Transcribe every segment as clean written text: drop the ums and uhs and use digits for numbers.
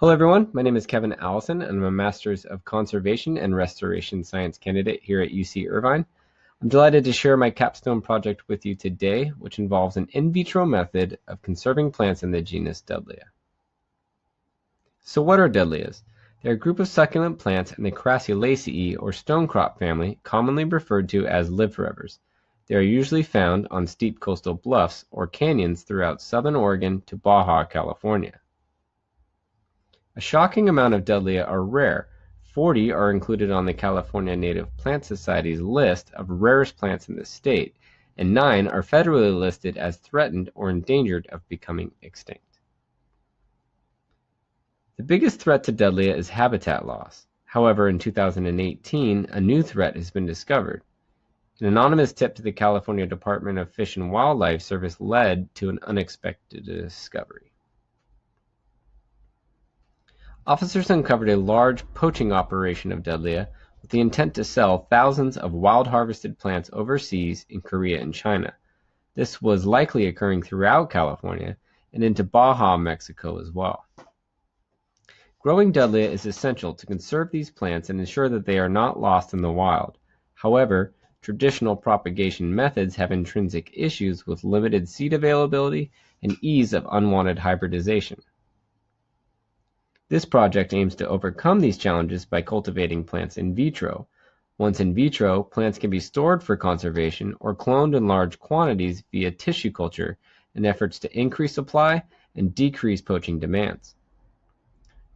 Hello everyone, my name is Kevin Allison and I'm a Master's of Conservation and Restoration Science candidate here at UC Irvine. I'm delighted to share my capstone project with you today, which involves an in vitro method of conserving plants in the genus Dudleya. So what are Dudleyas? They're a group of succulent plants in the Crassulaceae or stonecrop family, commonly referred to as live-forevers. They are usually found on steep coastal bluffs or canyons throughout southern Oregon to Baja, California. A shocking amount of Dudleya are rare. 40 are included on the California Native Plant Society's list of rarest plants in the state, and 9 are federally listed as threatened or endangered of becoming extinct. The biggest threat to Dudleya is habitat loss. However, in 2018, a new threat has been discovered. An anonymous tip to the California Department of Fish and Wildlife Service led to an unexpected discovery. Officers uncovered a large poaching operation of Dudleya with the intent to sell thousands of wild harvested plants overseas in Korea and China. This was likely occurring throughout California and into Baja, Mexico as well. Growing Dudleya is essential to conserve these plants and ensure that they are not lost in the wild. However, traditional propagation methods have intrinsic issues with limited seed availability and ease of unwanted hybridization. This project aims to overcome these challenges by cultivating plants in vitro. Once in vitro, plants can be stored for conservation or cloned in large quantities via tissue culture in efforts to increase supply and decrease poaching demands.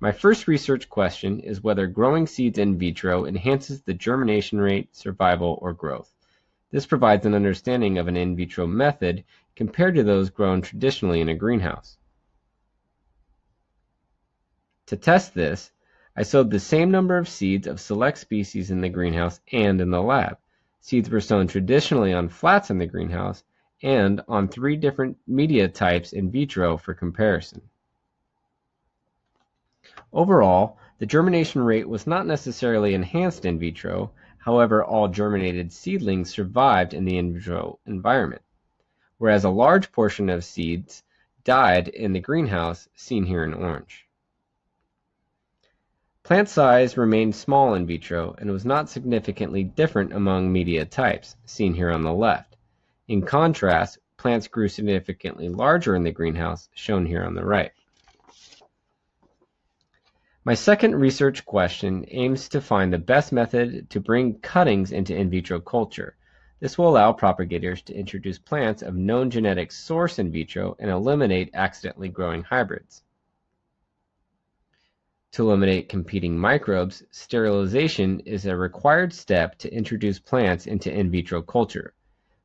My first research question is whether growing seeds in vitro enhances the germination rate, survival, or growth. This provides an understanding of an in vitro method compared to those grown traditionally in a greenhouse. To test this, I sowed the same number of seeds of select species in the greenhouse and in the lab. Seeds were sown traditionally on flats in the greenhouse and on 3 different media types in vitro for comparison. Overall, the germination rate was not necessarily enhanced in vitro. However, all germinated seedlings survived in the in vitro environment, whereas a large portion of seeds died in the greenhouse, seen here in orange. Plant size remained small in vitro and was not significantly different among media types, seen here on the left. In contrast, plants grew significantly larger in the greenhouse, shown here on the right. My second research question aims to find the best method to bring cuttings into in vitro culture. This will allow propagators to introduce plants of known genetic source in vitro and eliminate accidentally growing hybrids. To eliminate competing microbes, sterilization is a required step to introduce plants into in vitro culture.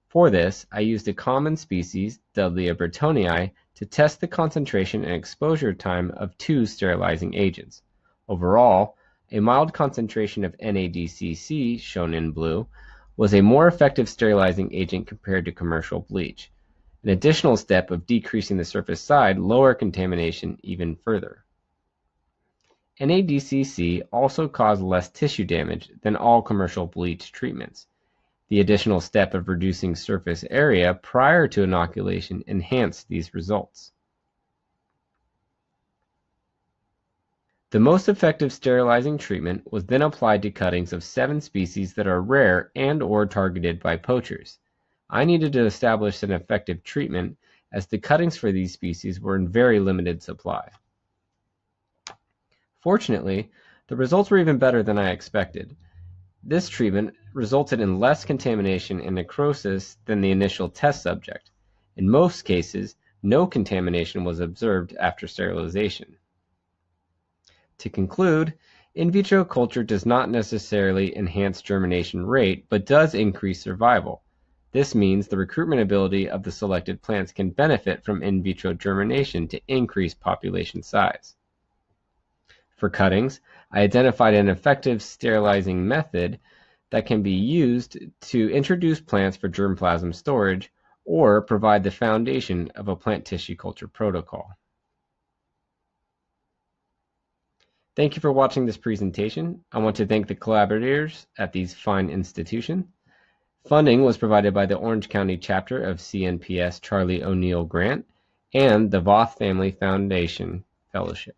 For this, I used a common species, Dudleya brittonii, to test the concentration and exposure time of 2 sterilizing agents. Overall, a mild concentration of NADCC, shown in blue, was a more effective sterilizing agent compared to commercial bleach. An additional step of decreasing the surface side lowered contamination even further. NADCC also caused less tissue damage than all commercial bleach treatments. The additional step of reducing surface area prior to inoculation enhanced these results. The most effective sterilizing treatment was then applied to cuttings of 7 species that are rare and/or targeted by poachers. I needed to establish an effective treatment as the cuttings for these species were in very limited supply. Fortunately, the results were even better than I expected. This treatment resulted in less contamination and necrosis than the initial test subject. In most cases, no contamination was observed after sterilization. To conclude, in vitro culture does not necessarily enhance germination rate, but does increase survival. This means the recruitment ability of the selected plants can benefit from in vitro germination to increase population size. For cuttings, I identified an effective sterilizing method that can be used to introduce plants for germplasm storage or provide the foundation of a plant tissue culture protocol. Thank you for watching this presentation. I want to thank the collaborators at these fine institutions. Funding was provided by the Orange County chapter of CNPS Charlie O'Neill Grant and the Voth Family Foundation Fellowship.